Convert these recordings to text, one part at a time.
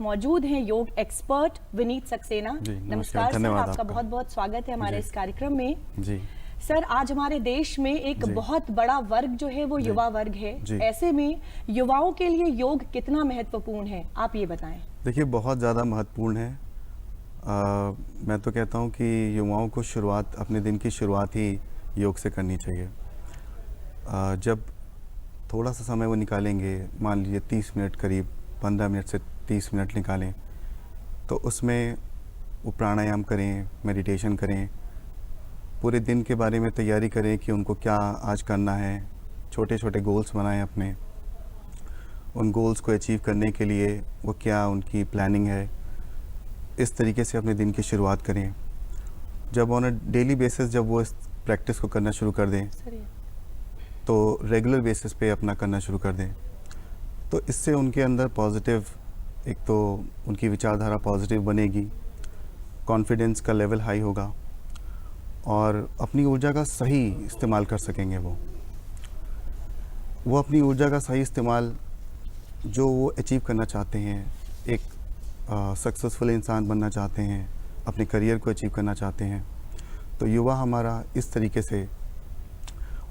मौजूद हैं योग एक्सपर्ट विनीत सक्सेना। नमस्कार सर, आपका बहुत बहुत स्वागत है हमारे इस कार्यक्रम में। जी सर, आज हमारे देश में एक बहुत बड़ा वर्ग जो है वो युवा वर्ग है। ऐसे में युवाओं के लिए योग कितना महत्वपूर्ण है, आप ये बताएं। देखिए, बहुत ज़्यादा महत्वपूर्ण है। मैं तो कहता हूँ कि युवाओं को अपने दिन की शुरुआत ही योग से करनी चाहिए। जब थोड़ा सा समय वो निकालेंगे, मान लीजिए 30 मिनट, करीब 15 मिनट से 30 मिनट निकालें, तो उसमें वो प्राणायाम करें, मेडिटेशन करें, पूरे दिन के बारे में तैयारी करें कि उनको क्या आज करना है। छोटे छोटे गोल्स बनाएं अपने, उन गोल्स को अचीव करने के लिए वो क्या उनकी प्लानिंग है, इस तरीके से अपने दिन की शुरुआत करें। जब ऑन अ डेली बेसिस जब वो इस प्रैक्टिस को करना शुरू कर दें, तो रेगुलर बेसिस पे अपना करना शुरू कर दें, तो इससे उनके अंदर पॉजिटिव, एक तो उनकी विचारधारा पॉजिटिव बनेगी, कॉन्फिडेंस का लेवल हाई होगा और अपनी ऊर्जा का सही इस्तेमाल कर सकेंगे। वो अपनी ऊर्जा का सही इस्तेमाल जो वो अचीव करना चाहते हैं, एक सक्सेसफुल इंसान बनना चाहते हैं, अपने करियर को अचीव करना चाहते हैं, तो युवा हमारा इस तरीके से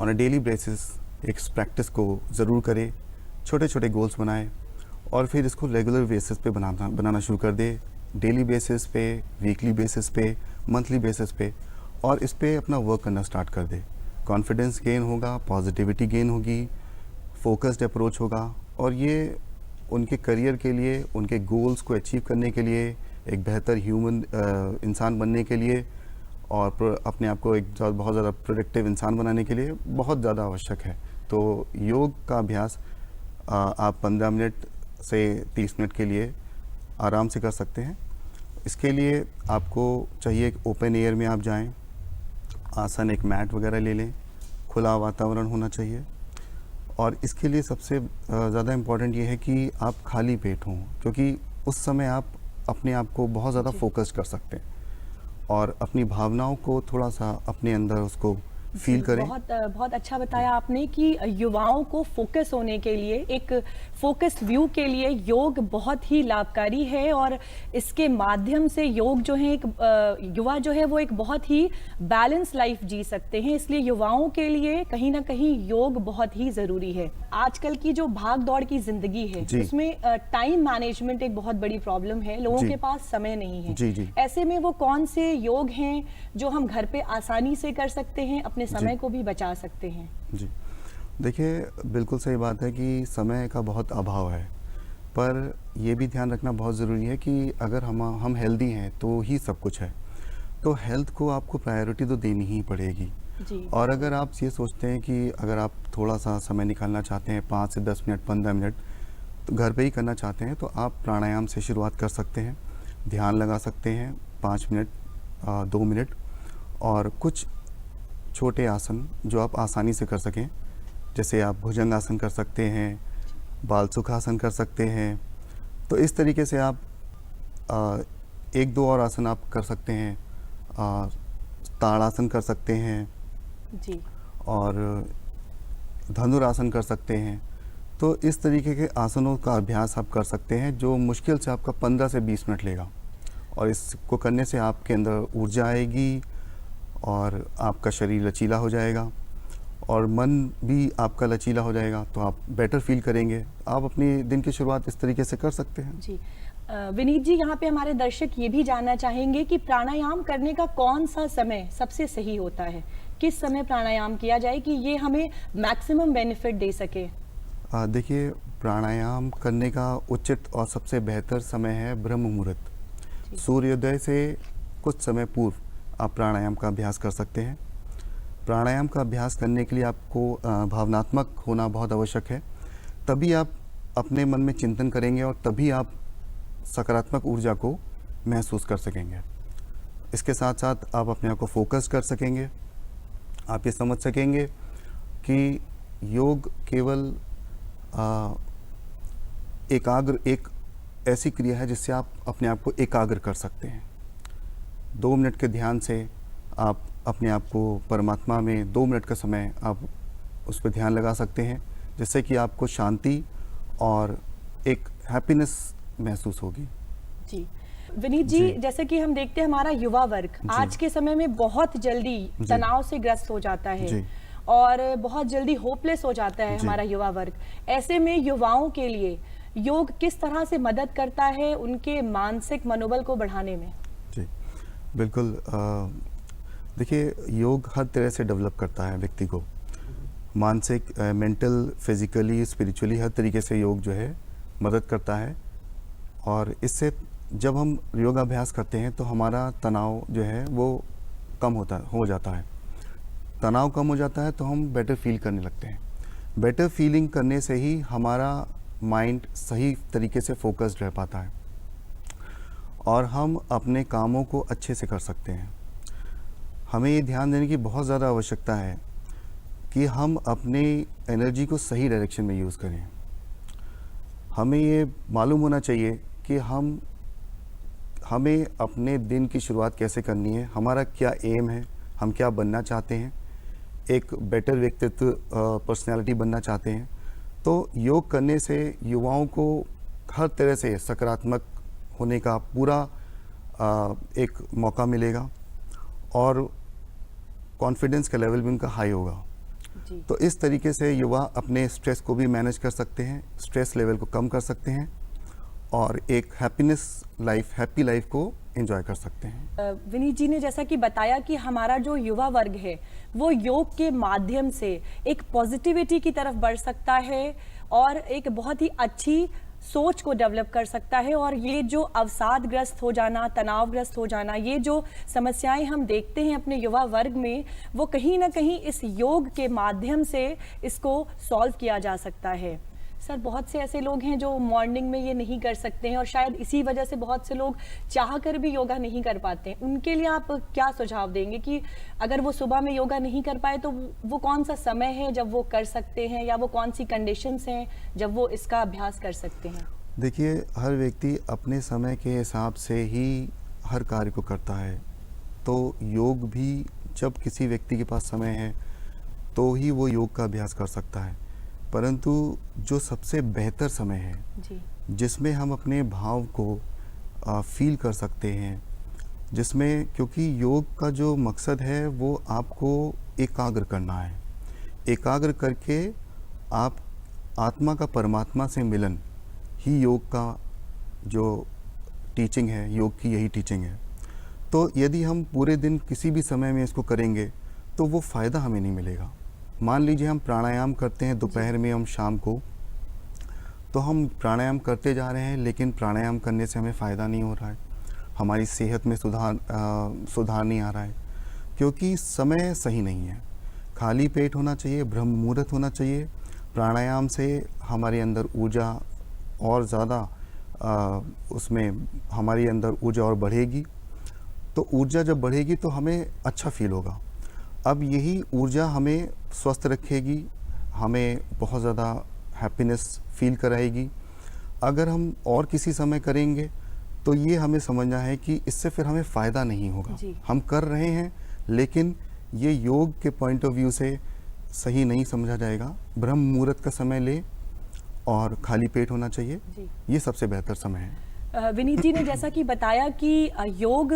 ऑन अ डेली बेसिस एक प्रैक्टिस को ज़रूर करे, छोटे छोटे गोल्स बनाए और फिर इसको रेगुलर बेसिस पे बनाना शुरू कर दे। डेली बेसिस पे, वीकली बेसिस पे, मंथली बेसिस पे, और इस पे अपना वर्क करना स्टार्ट कर दे। कॉन्फिडेंस गेन होगा, पॉजिटिविटी गेन होगी, फोकस्ड अप्रोच होगा, और ये उनके करियर के लिए, उनके गोल्स को अचीव करने के लिए, एक बेहतर ह्यूमन इंसान बनने के लिए और अपने आप को एक बहुत ज़्यादा प्रोडक्टिव इंसान बनाने के लिए बहुत ज़्यादा आवश्यक है। तो योग का अभ्यास आप 15 मिनट से 30 मिनट के लिए आराम से कर सकते हैं। इसके लिए आपको चाहिए कि ओपन एयर में आप जाएं, आसन, एक मैट वगैरह ले लें, खुला वातावरण होना चाहिए, और इसके लिए सबसे ज़्यादा इम्पॉर्टेंट ये है कि आप खाली पेट हों, क्योंकि उस समय आप अपने आप को बहुत ज़्यादा फोकस कर सकते हैं और अपनी भावनाओं को थोड़ा सा अपने अंदर उसको फील करें। बहुत अच्छा बताया आपने कि युवाओं को फोकस होने के लिए, एक फोकस्ड व्यू के लिए योग बहुत ही लाभकारी है, और इसके माध्यम से योग जो है, एक युवा जो है वो एक बहुत ही बैलेंस लाइफ जी सकते हैं। इसलिए युवाओं के लिए कहीं ना कहीं योग बहुत ही ज़रूरी है। आजकल की जो भाग दौड़ की ज़िंदगी है, उसमें टाइम मैनेजमेंट एक बहुत बड़ी प्रॉब्लम है, लोगों के पास समय नहीं है। ऐसे में वो कौन से योग हैं जो हम घर पे आसानी से कर सकते हैं, अपने समय को भी बचा सकते हैं? जी, देखिए, बिल्कुल सही बात है कि समय का बहुत अभाव है, पर ये भी ध्यान रखना बहुत ज़रूरी है कि अगर हम हेल्दी हैं तो ही सब कुछ है। तो हेल्थ को आपको प्रायोरिटी तो देनी ही पड़ेगी जी। और अगर आप ये सोचते हैं कि अगर आप थोड़ा सा समय निकालना चाहते हैं, 5 से 10 मिनट, 15 मिनट, तो घर पे ही करना चाहते हैं, तो आप प्राणायाम से शुरुआत कर सकते हैं, ध्यान लगा सकते हैं 5 मिनट, 2 मिनट, और कुछ छोटे आसन जो आप आसानी से कर सकें, जैसे आप भुजंग आसन कर सकते हैं, बाल सुखासन कर सकते हैं। तो इस तरीके से आप 1-2 और आसन आप कर सकते हैं, ताड़ासन कर सकते हैं जी, और धनुरासन कर सकते हैं। तो इस तरीके के आसनों का अभ्यास आप कर सकते हैं, जो मुश्किल से आपका 15 से 20 मिनट लेगा, और इसको करने से आपके अंदर ऊर्जा आएगी और आपका शरीर लचीला हो जाएगा और मन भी आपका लचीला हो जाएगा, तो आप बेटर फील करेंगे। आप अपनी दिन की शुरुआत इस तरीके से कर सकते हैं। जी, विनीत जी, यहाँ पे हमारे दर्शक ये भी जानना चाहेंगे कि प्राणायाम करने का कौन सा समय सबसे सही होता है, किस समय प्राणायाम किया जाए कि ये हमें मैक्सिमम बेनिफिट दे सके? देखिए, प्राणायाम करने का उचित और सबसे बेहतर समय है ब्रह्म मुहूर्त। सूर्योदय से कुछ समय पूर्व आप प्राणायाम का अभ्यास कर सकते हैं। प्राणायाम का अभ्यास करने के लिए आपको भावनात्मक होना बहुत आवश्यक है, तभी आप अपने मन में चिंतन करेंगे और तभी आप सकारात्मक ऊर्जा को महसूस कर सकेंगे। इसके साथ साथ आप अपने आप को फोकस कर सकेंगे। आप ये समझ सकेंगे कि योग केवल एक ऐसी क्रिया है जिससे आप अपने आप को एकाग्र कर सकते हैं। 2 मिनट के ध्यान से आप अपने आप को परमात्मा में 2 मिनट का समय आप उस पर ध्यान लगा सकते हैं, जिससे कि आपको शांति और एक हैप्पीनेस महसूस होगी। जी विनीत जी, जी। जैसे कि हम देखते हैं हमारा युवा वर्ग जी। आज के समय में बहुत जल्दी जी। तनाव से ग्रस्त हो जाता है जी। और बहुत जल्दी होपलेस हो जाता है जी। हमारा युवा वर्ग। ऐसे में युवाओं के लिए योग किस तरह से मदद करता है उनके मानसिक मनोबल को बढ़ाने में? जी, बिल्कुल। देखिए, योग हर तरह से डेवलप करता है व्यक्ति को, मानसिक, मेंटल, फिजिकली, स्पिरिचुअली, हर तरीके से योग जो है मदद करता है। और इससे जब हम योगाभ्यास करते हैं तो हमारा तनाव जो है वो कम हो जाता है। तनाव कम हो जाता है तो हम बेटर फील करने लगते हैं। बेटर फीलिंग करने से ही हमारा माइंड सही तरीके से फोकस्ड रह पाता है और हम अपने कामों को अच्छे से कर सकते हैं। हमें ये ध्यान देने की बहुत ज़्यादा आवश्यकता है कि हम अपने एनर्जी को सही डायरेक्शन में यूज़ करें। हमें ये मालूम होना चाहिए कि हमें अपने दिन की शुरुआत कैसे करनी है, हमारा क्या एम है, हम क्या बनना चाहते हैं, एक बेटर व्यक्तित्व, पर्सनैलिटी बनना चाहते हैं। तो योग करने से युवाओं को हर तरह से सकारात्मक होने का पूरा एक मौका मिलेगा और कॉन्फिडेंस का लेवल भी उनका हाई होगा। जी। तो इस तरीके से युवा अपने स्ट्रेस को भी मैनेज कर सकते हैं, स्ट्रेस लेवल को कम कर सकते हैं और एक हैप्पी लाइफ को एंजॉय कर सकते हैं। विनीत जी ने जैसा कि बताया कि हमारा जो युवा वर्ग है वो योग के माध्यम से एक पॉजिटिविटी की तरफ बढ़ सकता है और एक बहुत ही अच्छी सोच को डेवलप कर सकता है। और ये जो अवसादग्रस्त हो जाना, तनावग्रस्त हो जाना, ये जो समस्याएं हम देखते हैं अपने युवा वर्ग में, वो कहीं ना कहीं इस योग के माध्यम से इसको सॉल्व किया जा सकता है। सर, बहुत से ऐसे लोग हैं जो मॉर्निंग में ये नहीं कर सकते हैं और शायद इसी वजह से बहुत से लोग चाह कर भी योगा नहीं कर पाते हैं। उनके लिए आप क्या सुझाव देंगे कि अगर वो सुबह में योगा नहीं कर पाए तो वो कौन सा समय है जब वो कर सकते हैं, या वो कौन सी कंडीशंस हैं जब वो इसका अभ्यास कर सकते हैं? देखिए, हर व्यक्ति अपने समय के हिसाब से ही हर कार्य को करता है। तो योग भी जब किसी व्यक्ति के पास समय है तो ही वो योग का अभ्यास कर सकता है। परंतु जो सबसे बेहतर समय है जी। जिसमें हम अपने भाव को फील कर सकते हैं, जिसमें, क्योंकि योग का जो मकसद है वो आपको एकाग्र करना है। एकाग्र करके आप आत्मा का परमात्मा से मिलन ही योग का जो टीचिंग है, योग की यही टीचिंग है। तो यदि हम पूरे दिन किसी भी समय में इसको करेंगे तो वो फ़ायदा हमें नहीं मिलेगा। मान लीजिए हम प्राणायाम करते हैं दोपहर में, हम शाम को, तो हम प्राणायाम करते जा रहे हैं लेकिन प्राणायाम करने से हमें फ़ायदा नहीं हो रहा है, हमारी सेहत में सुधार नहीं आ रहा है, क्योंकि समय सही नहीं है। खाली पेट होना चाहिए, ब्रह्म मुहूर्त होना चाहिए। प्राणायाम से हमारे अंदर ऊर्जा और ज़्यादा, उसमें हमारे अंदर ऊर्जा और बढ़ेगी। तो ऊर्जा जब बढ़ेगी तो हमें अच्छा फील होगा। अब यही ऊर्जा हमें स्वस्थ रखेगी, हमें बहुत ज़्यादा हैप्पीनेस फील कराएगी। अगर हम और किसी समय करेंगे तो ये हमें समझना है कि इससे फिर हमें फ़ायदा नहीं होगा। हम कर रहे हैं लेकिन ये योग के पॉइंट ऑफ व्यू से सही नहीं समझा जाएगा। ब्रह्म मुहूर्त का समय ले और खाली पेट होना चाहिए, ये सबसे बेहतर समय है। विनीत जी ने जैसा कि बताया कि योग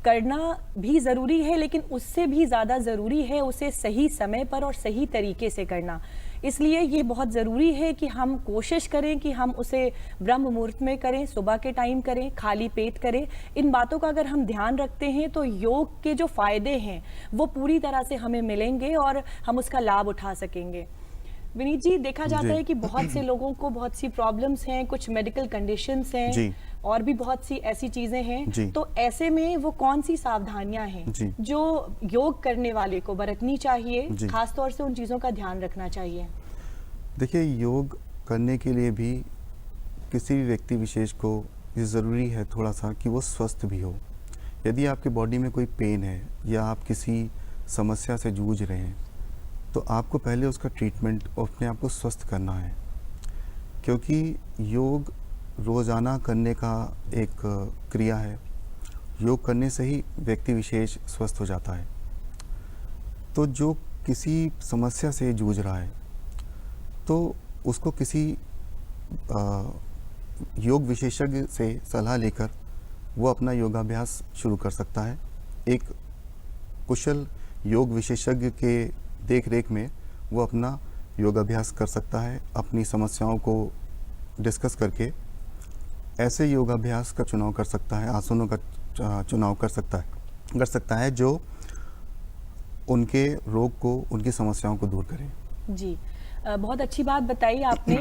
करना भी ज़रूरी है, लेकिन उससे भी ज़्यादा ज़रूरी है उसे सही समय पर और सही तरीके से करना। इसलिए ये बहुत ज़रूरी है कि हम कोशिश करें कि हम उसे ब्रह्म मुहूर्त में करें, सुबह के टाइम करें, खाली पेट करें। इन बातों का अगर हम ध्यान रखते हैं तो योग के जो फ़ायदे हैं वो पूरी तरह से हमें मिलेंगे और हम उसका लाभ उठा सकेंगे। विनीत जी, देखा जाता है कि बहुत से लोगों को बहुत सी प्रॉब्लम्स हैं, कुछ मेडिकल कंडीशंस हैं और भी बहुत सी ऐसी चीजें हैं। तो ऐसे में वो कौन सी सावधानियां हैं जो योग करने वाले को बरतनी चाहिए, खासतौर से उन चीजों का ध्यान रखना चाहिए? देखिए, योग करने के लिए भी किसी भी व्यक्ति विशेष को ये ज़रूरी है थोड़ा सा कि वो स्वस्थ भी हो। यदि आपकी बॉडी में कोई पेन है या आप किसी समस्या से जूझ रहे हैं तो आपको पहले उसका ट्रीटमेंट और अपने आप को स्वस्थ करना है, क्योंकि योग रोज़ाना करने का एक क्रिया है। योग करने से ही व्यक्ति विशेष स्वस्थ हो जाता है। तो जो किसी समस्या से जूझ रहा है तो उसको किसी योग विशेषज्ञ से सलाह लेकर वो अपना योगाभ्यास शुरू कर सकता है। एक कुशल योग विशेषज्ञ के देख रेख में वो अपना योगाभ्यास कर सकता है। अपनी समस्याओं को डिस्कस करके ऐसे योगाभ्यास का चुनाव कर सकता है, आसनों का चुनाव कर सकता है जो उनके रोग को, उनकी समस्याओं को दूर करें। जी, बहुत अच्छी बात बताई आपने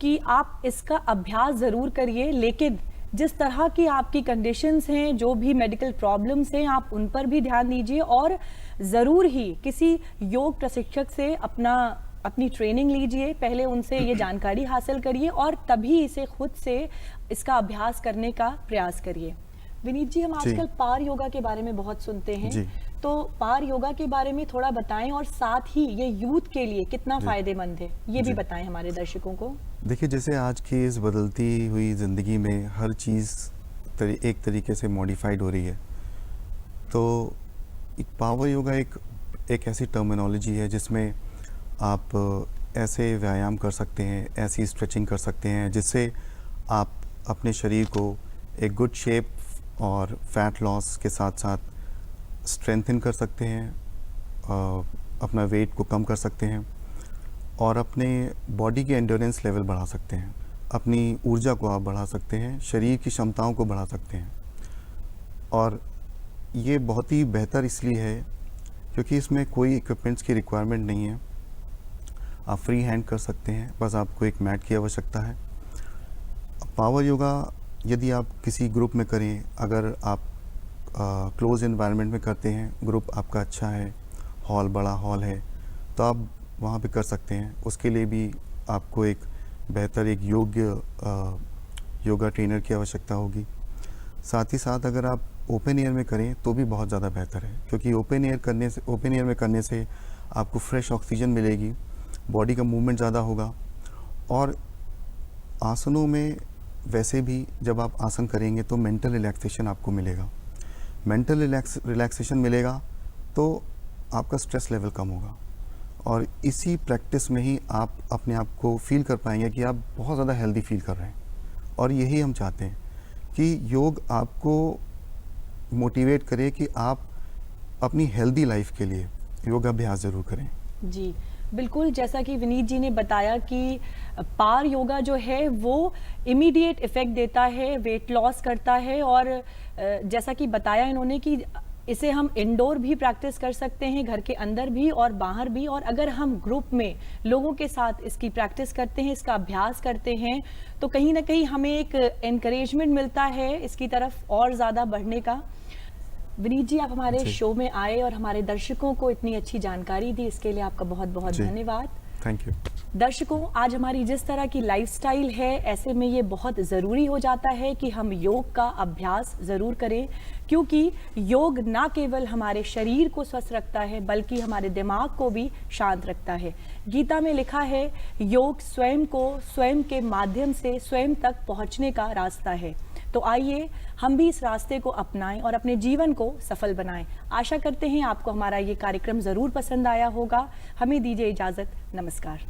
कि आप इसका अभ्यास ज़रूर करिए, लेकिन जिस तरह की आपकी कंडीशंस हैं, जो भी मेडिकल प्रॉब्लम्स हैं, आप उन पर भी ध्यान दीजिए और ज़रूर ही किसी योग प्रशिक्षक से अपनी ट्रेनिंग लीजिए। पहले उनसे ये जानकारी हासिल करिए और तभी इसे खुद से इसका अभ्यास करने का प्रयास करिए। विनीत जी, हम आजकल पार योगा के बारे में बहुत सुनते हैं, तो पार योगा के बारे में थोड़ा बताएं और साथ ही ये यूथ के लिए कितना फायदेमंद है ये भी बताएं हमारे दर्शकों को। देखिए, जैसे आज की इस बदलती हुई ज़िंदगी में हर चीज़ एक तरीके से मॉडिफाइड हो रही है, तो पावर योगा एक ऐसी टर्मिनोलॉजी है जिसमें आप ऐसे व्यायाम कर सकते हैं, ऐसी स्ट्रेचिंग कर सकते हैं जिससे आप अपने शरीर को एक गुड शेप और फैट लॉस के साथ साथ स्ट्रेंथन कर सकते हैं, अपना वेट को कम कर सकते हैं और अपने बॉडी के एंड्योरेंस लेवल बढ़ा सकते हैं, अपनी ऊर्जा को आप बढ़ा सकते हैं, शरीर की क्षमताओं को बढ़ा सकते हैं। और ये बहुत ही बेहतर इसलिए है क्योंकि इसमें कोई इक्विपमेंट्स की रिक्वायरमेंट नहीं है। आप फ्री हैंड कर सकते हैं, बस आपको एक मैट की आवश्यकता है। पावर योगा यदि आप किसी ग्रुप में करें, अगर आप क्लोज एनवायरनमेंट में करते हैं, ग्रुप आपका अच्छा है, हॉल बड़ा हॉल है, तो आप वहाँ पे कर सकते हैं। उसके लिए भी आपको एक बेहतर एक योगा ट्रेनर की आवश्यकता होगी। साथ ही साथ अगर आप ओपन एयर में करें तो भी बहुत ज़्यादा बेहतर है, क्योंकि ओपन एयर में करने से आपको फ्रेश ऑक्सीजन मिलेगी, बॉडी का मूवमेंट ज़्यादा होगा। और आसनों में वैसे भी जब आप आसन करेंगे तो मेंटल रिलैक्सेशन आपको मिलेगा। मेंटल रिलैक्सेशन मिलेगा तो आपका स्ट्रेस लेवल कम होगा और इसी प्रैक्टिस में ही आप अपने आप को फील कर पाएंगे कि आप बहुत ज़्यादा हेल्दी फील कर रहे हैं। और यही हम चाहते हैं कि योग आपको मोटिवेट करे कि आप अपनी हेल्दी लाइफ के लिए योगाभ्यास ज़रूर करें। जी, बिल्कुल, जैसा कि विनीत जी ने बताया कि पार योगा जो है वो इमीडिएट इफ़ेक्ट देता है, वेट लॉस करता है और जैसा कि बताया इन्होंने कि इसे हम इंडोर भी प्रैक्टिस कर सकते हैं, घर के अंदर भी और बाहर भी। और अगर हम ग्रुप में लोगों के साथ इसकी प्रैक्टिस करते हैं, इसका अभ्यास करते हैं, तो कहीं ना कहीं हमें एक एनकरेजमेंट मिलता है इसकी तरफ और ज़्यादा बढ़ने का। विनीत जी, आप हमारे शो में आए और हमारे दर्शकों को इतनी अच्छी जानकारी दी, इसके लिए आपका बहुत बहुत धन्यवाद। Thank you. दर्शकों, आज हमारी जिस तरह की लाइफस्टाइल है, ऐसे में ये बहुत ज़रूरी हो जाता है कि हम योग का अभ्यास ज़रूर करें, क्योंकि योग ना केवल हमारे शरीर को स्वस्थ रखता है बल्कि हमारे दिमाग को भी शांत रखता है। गीता में लिखा है, योग स्वयं को स्वयं के माध्यम से स्वयं तक पहुँचने का रास्ता है। तो आइए हम भी इस रास्ते को अपनाएं और अपने जीवन को सफल बनाएं। आशा करते हैं आपको हमारा ये कार्यक्रम ज़रूर पसंद आया होगा। हमें दीजिए इजाज़त। नमस्कार।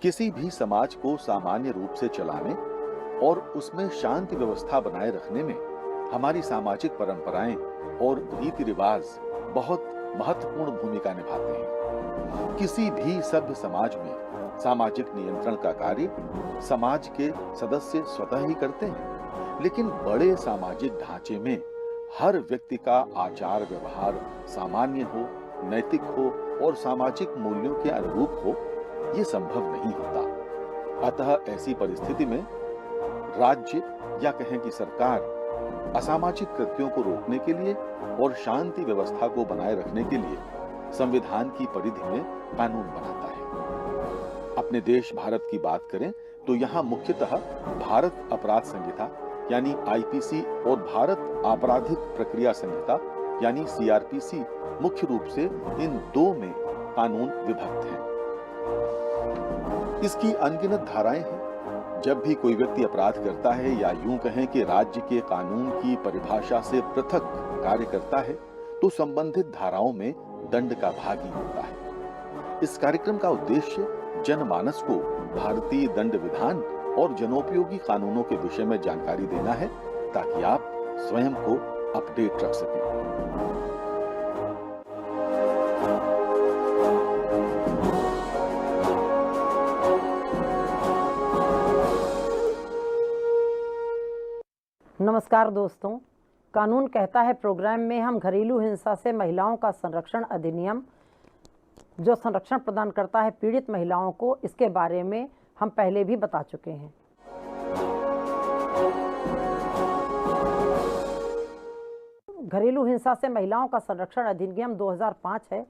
किसी भी समाज को सामान्य रूप से चलाने और उसमें शांति व्यवस्था बनाए रखने में हमारी सामाजिक परंपराएं और रीति रिवाज बहुत महत्वपूर्ण भूमिका निभाते हैं। किसी भी सभ्य समाज में सामाजिक नियंत्रण का कार्य समाज के सदस्य स्वतः ही करते हैं, लेकिन बड़े सामाजिक ढांचे में हर व्यक्ति का आचार व्यवहार सामान्य हो, नैतिक हो और सामाजिक मूल्यों के अनुरूप हो, ये संभव नहीं होता। अतः ऐसी परिस्थिति में राज्य या कहें कि सरकार असामाजिक कृत्यों को रोकने के लिए और शांति व्यवस्था को बनाए रखने के लिए संविधान की परिधि में कानून बनाता है। अपने देश भारत की बात करें तो यहाँ मुख्यतः भारत अपराध संहिता यानी आईपीसी और भारत आपराधिक प्रक्रिया संहिता यानी सीआरपीसी मुख्य रूप से इन दो में कानून विभक्त हैं। इसकी अनगिनत धाराएं हैं। जब भी कोई व्यक्ति अपराध करता है या यूं कहें कि राज्य के कानून की परिभाषा से पृथक कार्य करता है तो संबंधित धाराओं में दंड का भागी होता है। इस कार्यक्रम का उद्देश्य जनमानस को भारतीय दंड विधान और जनोपयोगी कानूनों के विषय में जानकारी देना है ताकि आप स्वयं को अपडेट रख सकें। नमस्कार दोस्तों, कानून कहता है प्रोग्राम में हम घरेलू हिंसा से महिलाओं का संरक्षण अधिनियम जो संरक्षण प्रदान करता है पीड़ित महिलाओं को, इसके बारे में हम पहले भी बता चुके हैं। घरेलू हिंसा से महिलाओं का संरक्षण अधिनियम 2005 है।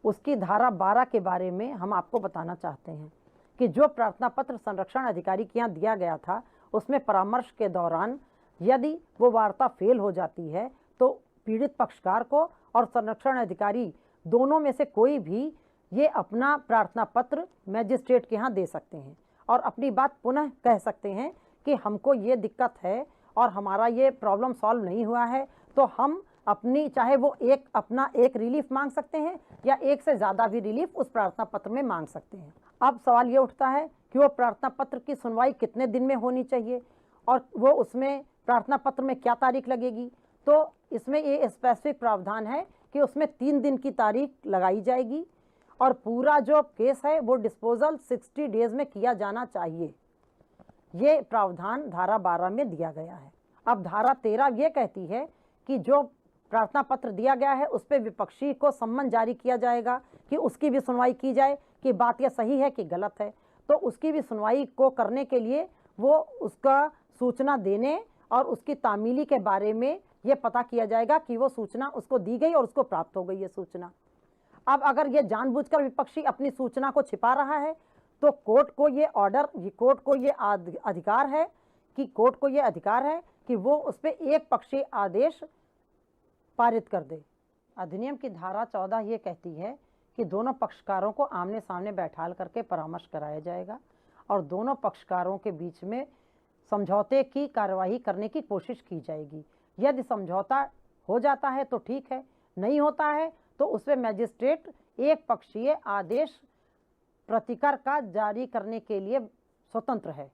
उसकी धारा 12 के बारे में हम आपको बताना चाहते हैं कि जो प्रार्थना पत्र संरक्षण अधिकारी के यहाँ दिया गया था उसमें परामर्श के दौरान यदि वो वार्ता फेल हो जाती है तो पीड़ित पक्षकार को और संरक्षण अधिकारी दोनों में से कोई भी ये अपना प्रार्थना पत्र मैजिस्ट्रेट के यहाँ दे सकते हैं और अपनी बात पुनः कह सकते हैं कि हमको ये दिक्कत है और हमारा ये प्रॉब्लम सॉल्व नहीं हुआ है, तो हम अपनी चाहे वो अपना एक रिलीफ मांग सकते हैं या एक से ज़्यादा भी रिलीफ उस प्रार्थना पत्र में मांग सकते हैं। अब सवाल ये उठता है कि वो प्रार्थना पत्र की सुनवाई कितने दिन में होनी चाहिए और वो उसमें प्रार्थना पत्र में क्या तारीख लगेगी। तो इसमें ये स्पेसिफिक प्रावधान है कि उसमें 3 दिन की तारीख लगाई जाएगी और पूरा जो केस है वो डिस्पोजल 60 डेज में किया जाना चाहिए। ये प्रावधान धारा 12 में दिया गया है। अब धारा 13 ये कहती है कि जो प्रार्थना पत्र दिया गया है उस पर विपक्षी को सम्मन जारी किया जाएगा कि उसकी भी सुनवाई की जाए कि बात यह सही है कि गलत है। तो उसकी भी सुनवाई को करने के लिए वो उसका सूचना देने और उसकी तामीली के बारे में ये पता किया जाएगा कि वो सूचना उसको दी गई और उसको प्राप्त हो गई ये सूचना। अब अगर ये जानबूझकर विपक्षी अपनी सूचना को छिपा रहा है तो कोर्ट को ये अधिकार है कि वो उस पर एक पक्षीय आदेश पारित कर दे। अधिनियम की धारा 14 ये कहती है कि दोनों पक्षकारों को आमने सामने बैठाल करके परामर्श कराया जाएगा और दोनों पक्षकारों के बीच में समझौते की कार्यवाही करने की कोशिश की जाएगी। यदि समझौता हो जाता है तो ठीक है, नहीं होता है तो उसमें मैजिस्ट्रेट एक पक्षीय आदेश प्रतिकर का जारी करने के लिए स्वतंत्र है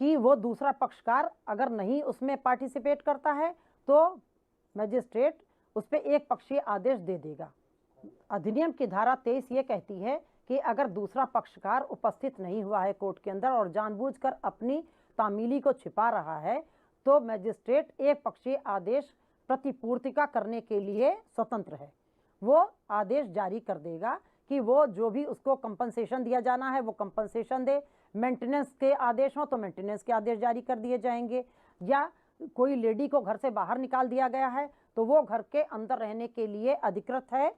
कि वो दूसरा पक्षकार अगर नहीं उसमें पार्टिसिपेट करता है तो मैजिस्ट्रेट उस पर एक पक्षीय आदेश दे देगा। अधिनियम की धारा 23 ये कहती है कि अगर दूसरा पक्षकार उपस्थित नहीं हुआ है कोर्ट के अंदर और जानबूझकर अपनी तामीली को छिपा रहा है तो मैजिस्ट्रेट एक पक्षीय आदेश प्रतिपूर्तिका करने के लिए स्वतंत्र है। वो आदेश जारी कर देगा कि वो जो भी उसको कंपनसेशन दिया जाना है वो कंपनसेशन दे। मेंटेनेंस के आदेश हो तो मेंटेनेंस के आदेश जारी कर दिए जाएंगे, या कोई लेडी को घर से बाहर निकाल दिया गया है तो वो घर के अंदर रहने के लिए अधिकृत है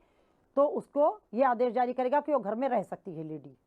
तो उसको ये आदेश जारी करेगा कि वो घर में रह सकती है लेडी।